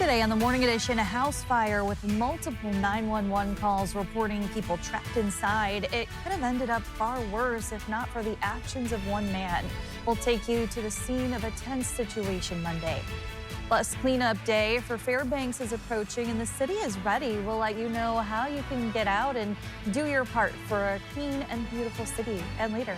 Today on the Morning Edition, a house fire with multiple 911 calls reporting people trapped inside. It could have ended up far worse if not for the actions of one man. We'll take you to the scene of a tense situation Monday. Plus, cleanup day for Fairbanks is approaching and the city is ready. We'll let you know how you can get out and do your part for a clean and beautiful city. And later.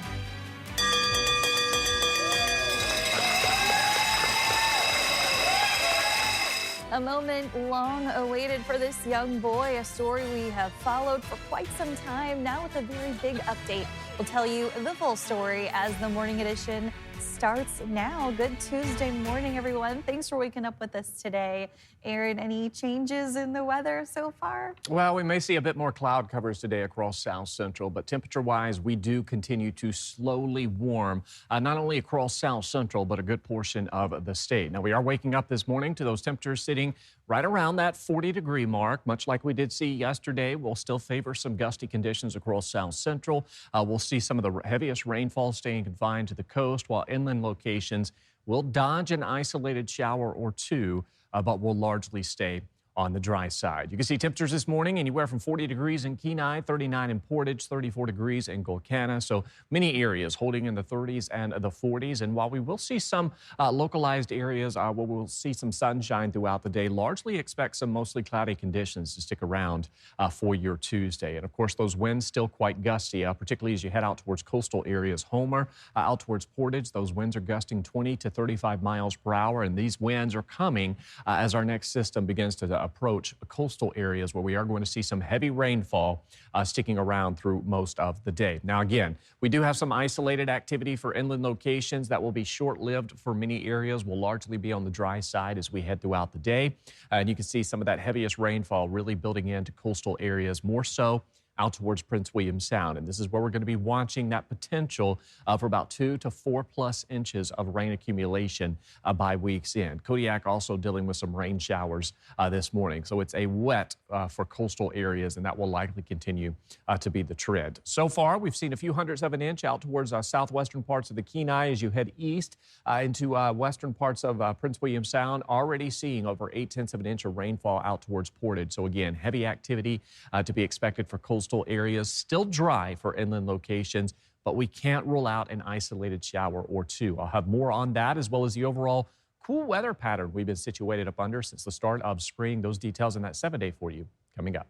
A moment long awaited for this young boy, a story we have followed for quite some time, now with a very big update. We'll tell you the full story as the Morning Edition starts now. Good Tuesday morning, everyone. Thanks for waking up with us today. Aaron, any changes in the weather so far? Well, we may see a bit more cloud covers today across South Central, but temperature-wise, we do continue to slowly warm, not only across South Central, but a good portion of the state. Now, we are waking up this morning to those temperatures sitting right around that 40-degree mark, much like we did see yesterday. We'll still favor some gusty conditions across South Central. We'll see some of the heaviest rainfall staying confined to the coast, while inland locations will dodge an isolated shower or two, but will largely stay on the dry side. You can see temperatures this morning anywhere from 40 degrees in Kenai, 39 in Portage, 34 degrees in Golcana. So many areas holding in the 30s and the 40s. And while we will see some localized areas where we'll see some sunshine throughout the day, largely expect some mostly cloudy conditions to stick around for your Tuesday. And of course, those winds still quite gusty, particularly as you head out towards coastal areas. Homer, out towards Portage, those winds are gusting 20 to 35 miles per hour. And these winds are coming as our next system begins to approach coastal areas where we are going to see some heavy rainfall sticking around through most of the day. Now, again, we do have some isolated activity for inland locations that will be short-lived for many areas. Will largely be on the dry side as we head throughout the day. And you can see some of that heaviest rainfall really building into coastal areas, more so out towards Prince William Sound. And this is where we're going to be watching that potential for about 2 to 4+ inches of rain accumulation by week's end. Kodiak also dealing with some rain showers this morning. So it's a wet for coastal areas, and that will likely continue to be the trend. So far, we've seen a few hundredths of an inch out towards southwestern parts of the Kenai as you head east into western parts of Prince William Sound. Already seeing over 0.8 of an inch of rainfall out towards Portage. So again, heavy activity to be expected for coastal areas. Still dry for inland locations, but we can't rule out an isolated shower or two. I'll have more on that, as well as the overall cool weather pattern we've been situated up under since the start of spring. Those details in that 7-day for you coming up.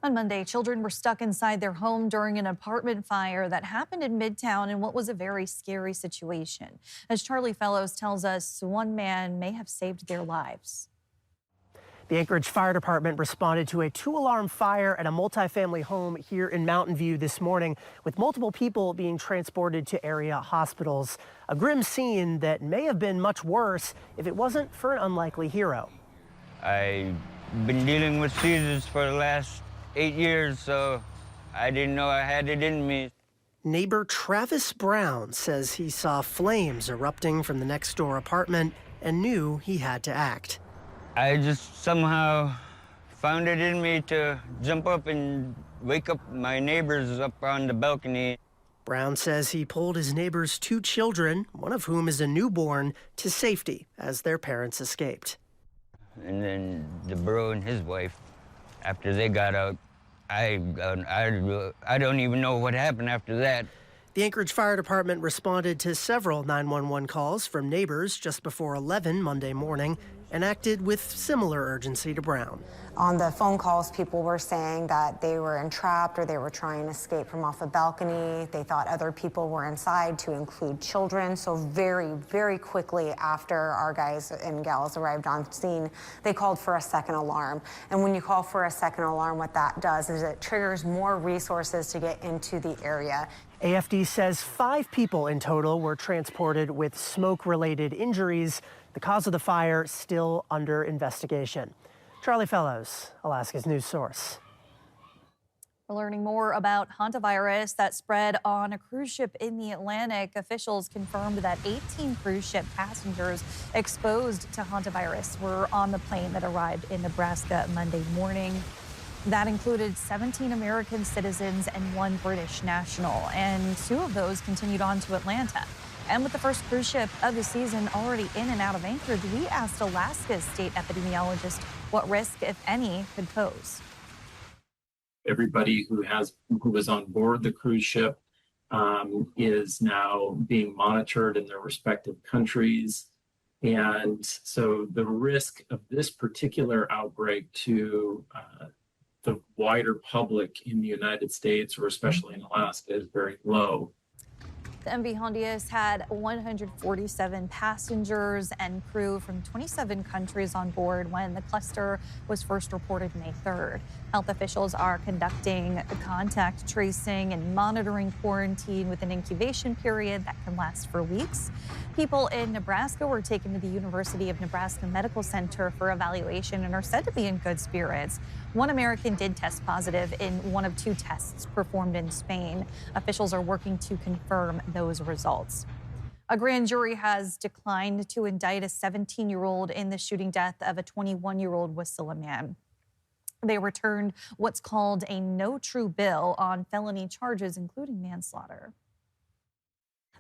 On Monday, children were stuck inside their home during an apartment fire that happened in Midtown in what was a very scary situation. As Charlie Fellows tells us, one man may have saved their lives. The Anchorage Fire Department responded to a 2-alarm fire at a multifamily home here in Mountain View this morning, with multiple people being transported to area hospitals. A grim scene that may have been much worse if it wasn't for an unlikely hero. I've been dealing with seizures for the last 8 years, so I didn't know I had it in me. Neighbor Travis Brown says he saw flames erupting from the next door apartment and knew he had to act. I just somehow found it in me to jump up and wake up my neighbors up on the balcony. Brown says he pulled his neighbor's 2 children, one of whom is a newborn, to safety as their parents escaped. And then the bro and his wife, after they got out, I don't even know what happened after that. The Anchorage Fire Department responded to several 911 calls from neighbors just before 11 Monday morning and acted with similar urgency to Brown. On the phone calls, people were saying that they were entrapped or they were trying to escape from off a balcony. They thought other people were inside, to include children. So very, very quickly after our guys and gals arrived on scene, they called for a second alarm. And when you call for a second alarm, what that does is it triggers more resources to get into the area. AFD says 5 people in total were transported with smoke-related injuries. The cause of the fire still under investigation. Charlie Fellows, Alaska's news source. We're learning more about hantavirus that spread on a cruise ship in the Atlantic. Officials confirmed that 18 cruise ship passengers exposed to hantavirus were on the plane that arrived in Nebraska Monday morning. That included 17 American citizens and 1 British national, and 2 of those continued on to Atlanta. And with the first cruise ship of the season already in and out of Anchorage, we asked Alaska's state epidemiologist what risk, if any, could pose. Everybody who was on board the cruise ship is now being monitored in their respective countries. And so the risk of this particular outbreak to the wider public in the United States, or especially in Alaska, is very low. The MV Hondias had 147 passengers and crew from 27 countries on board when the cluster was first reported May 3rd. Health officials are conducting contact tracing and monitoring quarantine with an incubation period that can last for weeks. People in Nebraska were taken to the University of Nebraska Medical Center for evaluation and are said to be in good spirits. One American did test positive in one of 2 tests performed in Spain. Officials are working to confirm those results. A grand jury has declined to indict a 17-year-old in the shooting death of a 21-year-old Wasilla man. They returned what's called a no true bill on felony charges, including manslaughter.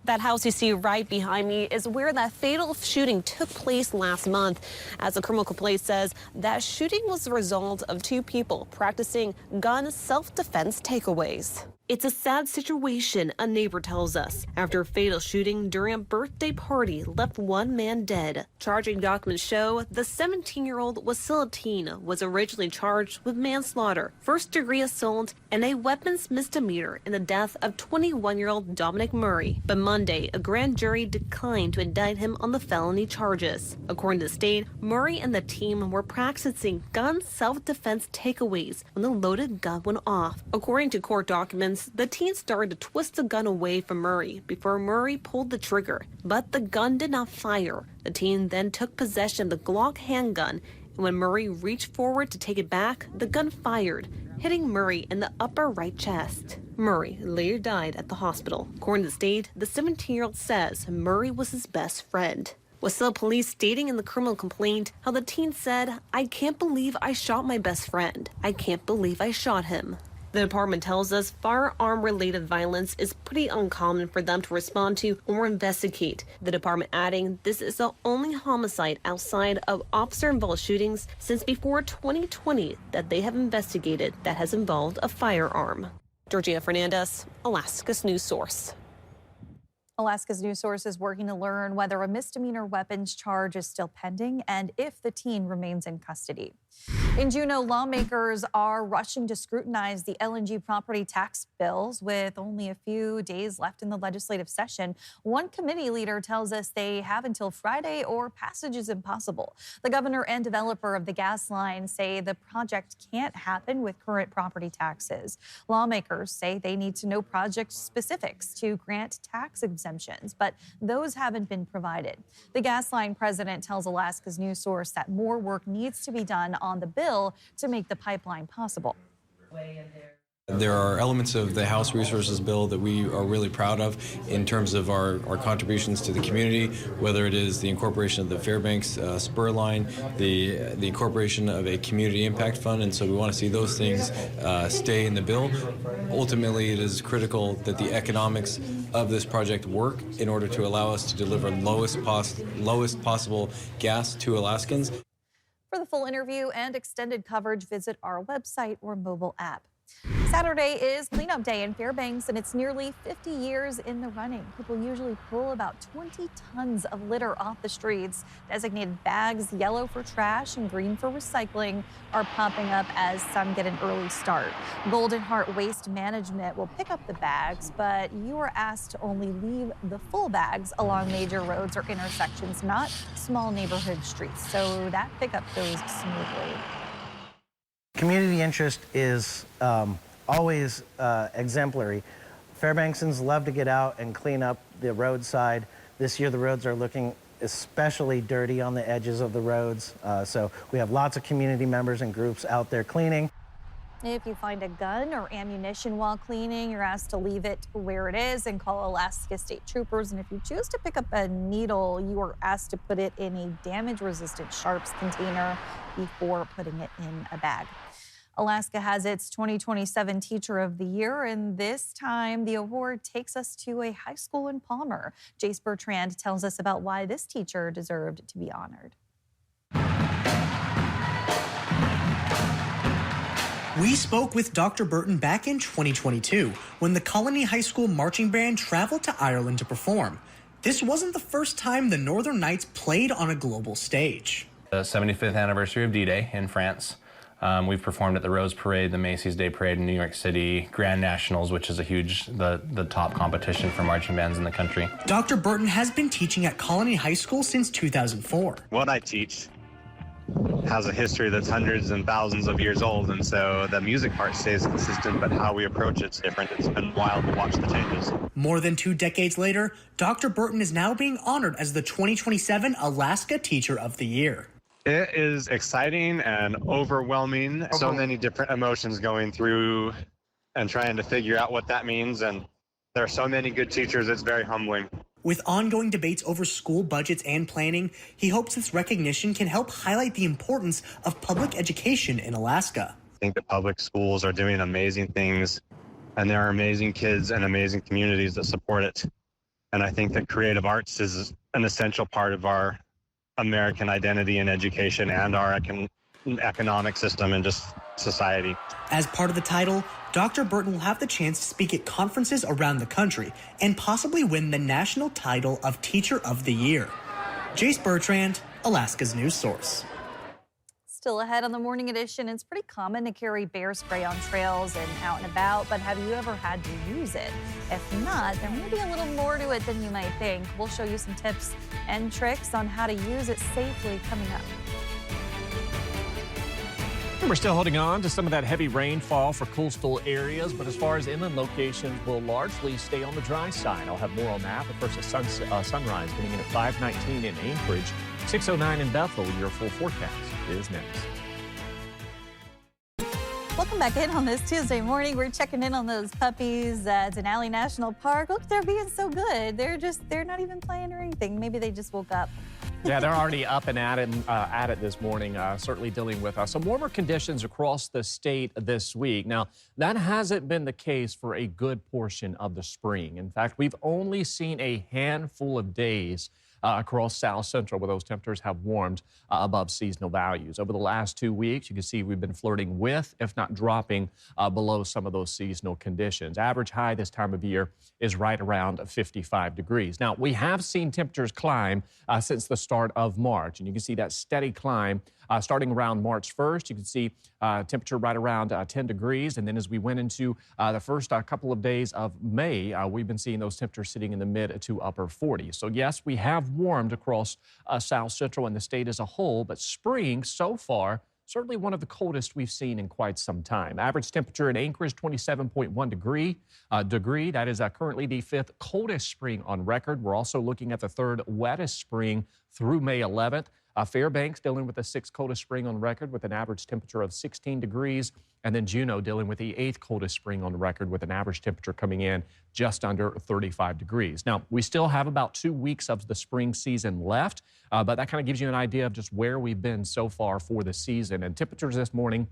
That house you see right behind me is where that fatal shooting took place last month. As the criminal complaint says, that shooting was the result of 2 people practicing gun self-defense takeaways. It's a sad situation, a neighbor tells us, after a fatal shooting during a birthday party left 1 man dead. Charging documents show the 17-year-old Wasilla teen was originally charged with manslaughter, first-degree assault, and a weapons misdemeanor in the death of 21-year-old Dominic Murray. But Monday, a grand jury declined to indict him on the felony charges. According to the state, Murray and the team were practicing gun self-defense takeaways when the loaded gun went off. According to court documents, the teen started to twist the gun away from Murray before Murray pulled the trigger, but the gun did not fire. The teen then took possession of the Glock handgun, and when Murray reached forward to take it back, the gun fired, hitting Murray in the upper right chest. Murray later died at the hospital. According to the state, the 17-year-old says Murray was his best friend. Wasilla police stating in the criminal complaint how the teen said, "I can't believe I shot my best friend. I can't believe I shot him." The department tells us firearm-related violence is pretty uncommon for them to respond to or investigate. The department adding this is the only homicide outside of officer-involved shootings since before 2020 that they have investigated that has involved a firearm. Georgia Fernandez, Alaska's News Source. Alaska's News Source is working to learn whether a misdemeanor weapons charge is still pending and if the teen remains in custody. In Juneau, lawmakers are rushing to scrutinize the LNG property tax bills with only a few days left in the legislative session. One committee leader tells us they have until Friday or passage is impossible. The governor and developer of the gas line say the project can't happen with current property taxes. Lawmakers say they need to know project specifics to grant tax exemptions, but those haven't been provided. The gas line president tells Alaska's News Source that more work needs to be done on the bill to make the pipeline possible. There are elements of the House Resources Bill that we are really proud of in terms of our contributions to the community, whether it is the incorporation of the Fairbanks spur line, the incorporation of a community impact fund, and so we want to see those things stay in the bill. Ultimately, it is critical that the economics of this project work in order to allow us to deliver lowest possible gas to Alaskans. For the full interview and extended coverage, visit our website or mobile app. Saturday is cleanup day in Fairbanks, and it's nearly 50 years in the running. People usually pull about 20 tons of litter off the streets. Designated bags, yellow for trash and green for recycling, are popping up as some get an early start. Golden Heart Waste Management will pick up the bags, but you are asked to only leave the full bags along major roads or intersections, not small neighborhood streets. So that pickup goes smoothly. Community interest is always exemplary. Fairbanksans love to get out and clean up the roadside. This year the roads are looking especially dirty on the edges of the roads. So we have lots of community members and groups out there cleaning. If you find a gun or ammunition while cleaning, you're asked to leave it where it is and call Alaska State Troopers. And if you choose to pick up a needle, you are asked to put it in a damage-resistant sharps container before putting it in a bag. Alaska has its 2027 Teacher of the Year, and this time the award takes us to a high school in Palmer. Jace Bertrand tells us about why this teacher deserved to be honored. We spoke with Dr. Burton back in 2022 when the Colony High School marching band traveled to Ireland to perform. This wasn't the first time the Northern Knights played on a global stage. The 75th anniversary of D-Day in France. We've performed at the Rose Parade, the Macy's Day Parade in New York City, Grand Nationals, which is the top competition for marching bands in the country. Dr. Burton has been teaching at Colony High School since 2004. What I teach has a history that's hundreds and thousands of years old, and so the music part stays consistent, but how we approach it's different. It's been wild to watch the changes. More than 2 decades later, Dr. Burton is now being honored as the 2027 Alaska Teacher of the Year. It is exciting and overwhelming. So many different emotions going through and trying to figure out what that means, and there are so many good teachers, it's very humbling. With ongoing debates over school budgets and planning, he hopes this recognition can help highlight the importance of public education in Alaska. I think that public schools are doing amazing things, and there are amazing kids and amazing communities that support it. And I think that creative arts is an essential part of our American identity and education and our economic system and just society. As part of the title, Dr. Burton will have the chance to speak at conferences around the country and possibly win the national title of Teacher of the Year. Jace Bertrand, Alaska's news source. Still ahead on the morning edition, it's pretty common to carry bear spray on trails and out and about, but have you ever had to use it? If not, there may be a little more to it than you might think. We'll show you some tips and tricks on how to use it safely coming up. We're still holding on to some of that heavy rainfall for coastal areas, but as far as inland locations, we'll largely stay on the dry side. I'll have more on that, but first, a sunrise getting in at 5:19 in Anchorage, 6:09 in Bethel. Your full forecast is next. Welcome back in on this Tuesday morning. We're checking in on those puppies at Denali National Park. Look, they're being so good. They're not even playing or anything. Maybe they just woke up. Yeah, they're already up and at it this morning, certainly dealing with some warmer conditions across the state this week. Now, that hasn't been the case for a good portion of the spring. In fact, we've only seen a handful of days across South Central where those temperatures have warmed above seasonal values. Over the last 2 weeks, you can see we've been flirting with, if not dropping, below some of those seasonal conditions. Average high this time of year is right around 55 degrees. Now, we have seen temperatures climb since the start of March, and you can see that steady climb starting around March 1st. You can see temperature right around 10 degrees, and then as we went into the first couple of days of May, we've been seeing those temperatures sitting in the mid to upper 40s. So yes, we have warmed across South Central and the state as a whole, but spring so far, certainly one of the coldest we've seen in quite some time. Average temperature in Anchorage, 27.1 degree. That is currently the 5th coldest spring on record. We're also looking at the 3rd wettest spring through May 11th. Fairbanks dealing with the 6th coldest spring on record with an average temperature of 16 degrees. And then Juneau dealing with the 8th coldest spring on record with an average temperature coming in just under 35 degrees. Now, we still have about 2 weeks of the spring season left, but that kind of gives you an idea of just where we've been so far for the season. And temperatures this morning,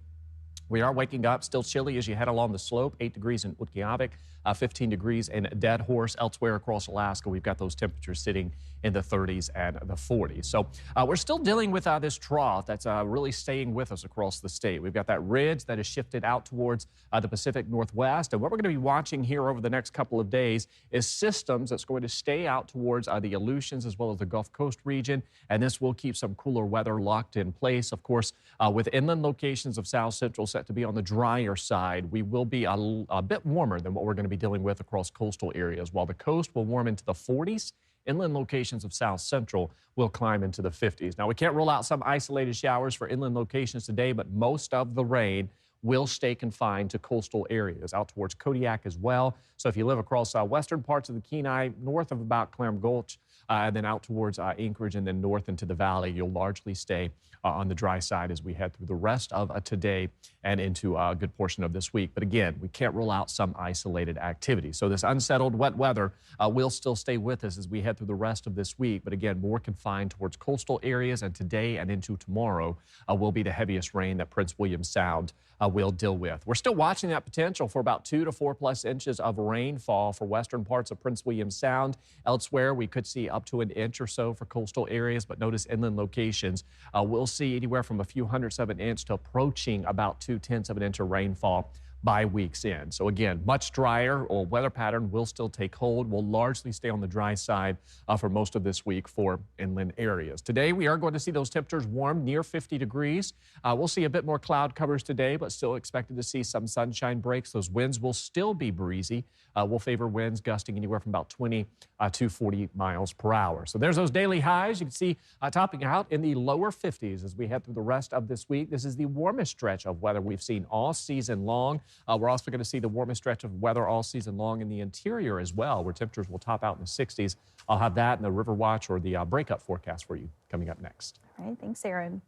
we are waking up still chilly as you head along the slope, 8 degrees in Utqiagvik, 15 degrees in Dead Horse. Elsewhere across Alaska, we've got those temperatures sitting in the 30s and the 40s. So we're still dealing with this trough that's really staying with us across the state. We've got that ridge that has shifted out towards the Pacific Northwest. And what we're going to be watching here over the next couple of days is systems that's going to stay out towards the Aleutians as well as the Gulf Coast region. And this will keep some cooler weather locked in place. Of course, with inland locations of South Central set to be on the drier side, we will be a bit warmer than what we're going to be dealing with across coastal areas. While the coast will warm into the 40s, inland locations of South Central will climb into the 50s. Now, we can't rule out some isolated showers for inland locations today, but most of the rain will stay confined to coastal areas out towards Kodiak as well. So if you live across western parts of the Kenai, north of about Clam Gulch, and then out towards Anchorage and then north into the valley, you'll largely stay on the dry side as we head through the rest of today and into a good portion of this week. But again, we can't rule out some isolated activity. So this unsettled wet weather will still stay with us as we head through the rest of this week. But again, more confined towards coastal areas, and today and into tomorrow will be the heaviest rain that Prince William Sound will deal with. We're still watching that potential for about 2 to 4+ inches of rainfall for western parts of Prince William Sound. Elsewhere, we could see up to an inch or so for coastal areas, but notice inland locations we'll see anywhere from a few hundredths of an inch to approaching about 0.2 of an inch of rainfall by week's end. So again, much drier or weather pattern will still take hold. We'll largely stay on the dry side for most of this week for inland areas. Today, we are going to see those temperatures warm near 50 degrees. We'll see a bit more cloud covers today, but still expected to see some sunshine breaks. Those winds will still be breezy. We'll favor winds gusting anywhere from about 20 to 40 miles per hour. So there's those daily highs. You can see topping out in the lower 50s as we head through the rest of this week. This is the warmest stretch of weather we've seen all season long. We're also going to see the warmest stretch of weather all season long in the interior as well, where temperatures will top out in the 60s. I'll have that in the River Watch or the breakup forecast for you coming up next. All right, thanks, Aaron.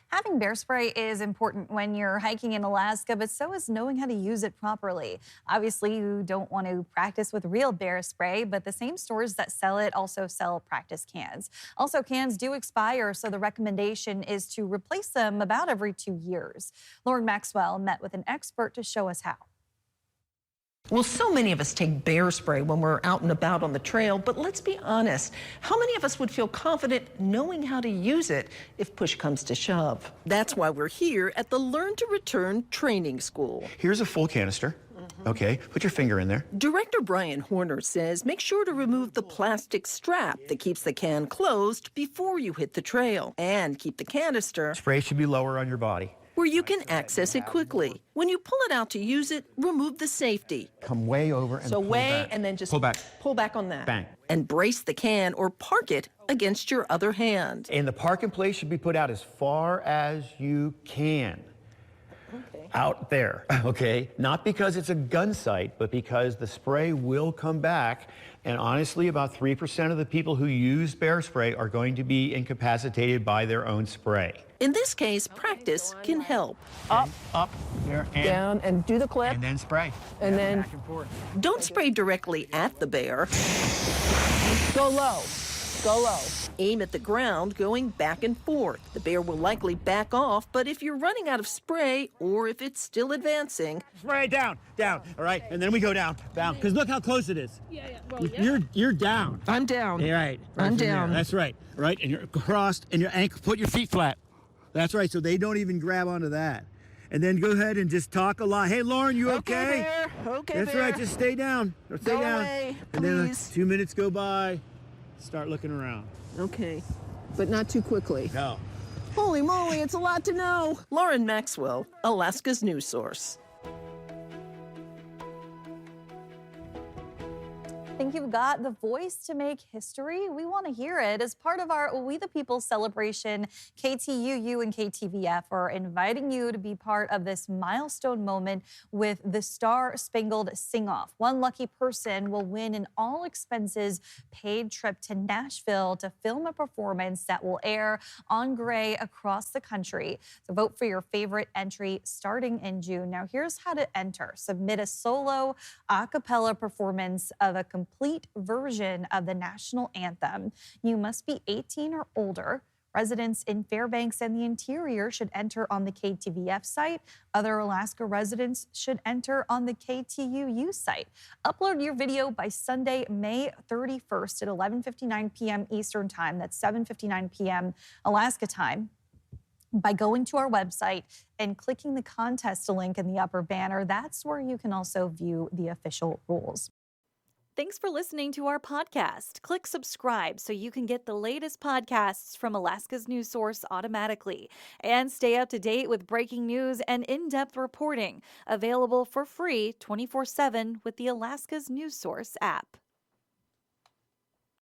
Having bear spray is important when you're hiking in Alaska, but so is knowing how to use it properly. Obviously, you don't want to practice with real bear spray, but the same stores that sell it also sell practice cans. Also, cans do expire, so the recommendation is to replace them about every 2 years. Lauren Maxwell met with an expert to show us how. Well, so many of us take bear spray when we're out and about on the trail, but let's be honest, how many of us would feel confident knowing how to use it if push comes to shove? That's why we're here at the Learn to Return training school. Here's a full canister. Okay, put your finger in there. Director Brian Horner says make sure to remove the plastic strap that keeps the can closed before you hit the trail, and keep the canister Spray should be lower on your body. where you can access it quickly. When you pull it out to use it, remove the safety. Come way over and So pull way back. and then just pull back. Pull back on that. Bang. And brace the can or park it against your other hand. And the parking place should be put out as far as you can. Okay. Out there, okay? Not because it's a gun sight, but because the spray will come back. And honestly, about 3% of the people who use bear spray are going to be incapacitated by their own spray. In this case, practice can help. Up, there, and Down, and do the clip. and then spray. And then back and forth. don't spray directly at the bear. Go low. Go low. Aim at the ground, going back and forth. The bear will likely back off, but if you're running out of spray or if it's still advancing, Spray down, all right? And then we go down, because look how close it is. You're down. I'm down. Yeah, right. I'm from there. down. That's right. Right, and you're crossed, and your ankle. Put your feet flat. That's right. So they don't even grab onto that. And then go ahead and just talk a lot. Hey, Lauren, you okay? Bear. Okay, That's bear. right. Just stay down. Stay Go down. away, And then please. 2 minutes go by. Start looking around. Okay, but not too quickly. No. Holy moly, it's a lot to know. Lauren Maxwell, Alaska's news source. Think you've got the voice to make history? We want to hear it. As part of our We the People celebration, KTUU and KTVF are inviting you to be part of this milestone moment with the Star Spangled Sing-Off. One lucky person will win an all-expenses paid trip to Nashville to film a performance that will air on Gray across the country. So vote for your favorite entry starting in June. Now, here's how to enter. Submit a solo a cappella performance of a complete version of the national anthem. You must be 18 or older. Residents in Fairbanks and the interior should enter on the KTVF site. Other Alaska residents should enter on the KTUU site. Upload your video by Sunday, May 31st at 11:59 p.m. Eastern Time. That's 7:59 p.m. Alaska time. By going to our website and clicking the contest link in the upper banner. That's where you can also view the official rules. Thanks for listening to our podcast. Click subscribe so you can get the latest podcasts from Alaska's news source automatically. And stay up to date with breaking news and in-depth reporting. Available for free 24/7 with the Alaska's news source app.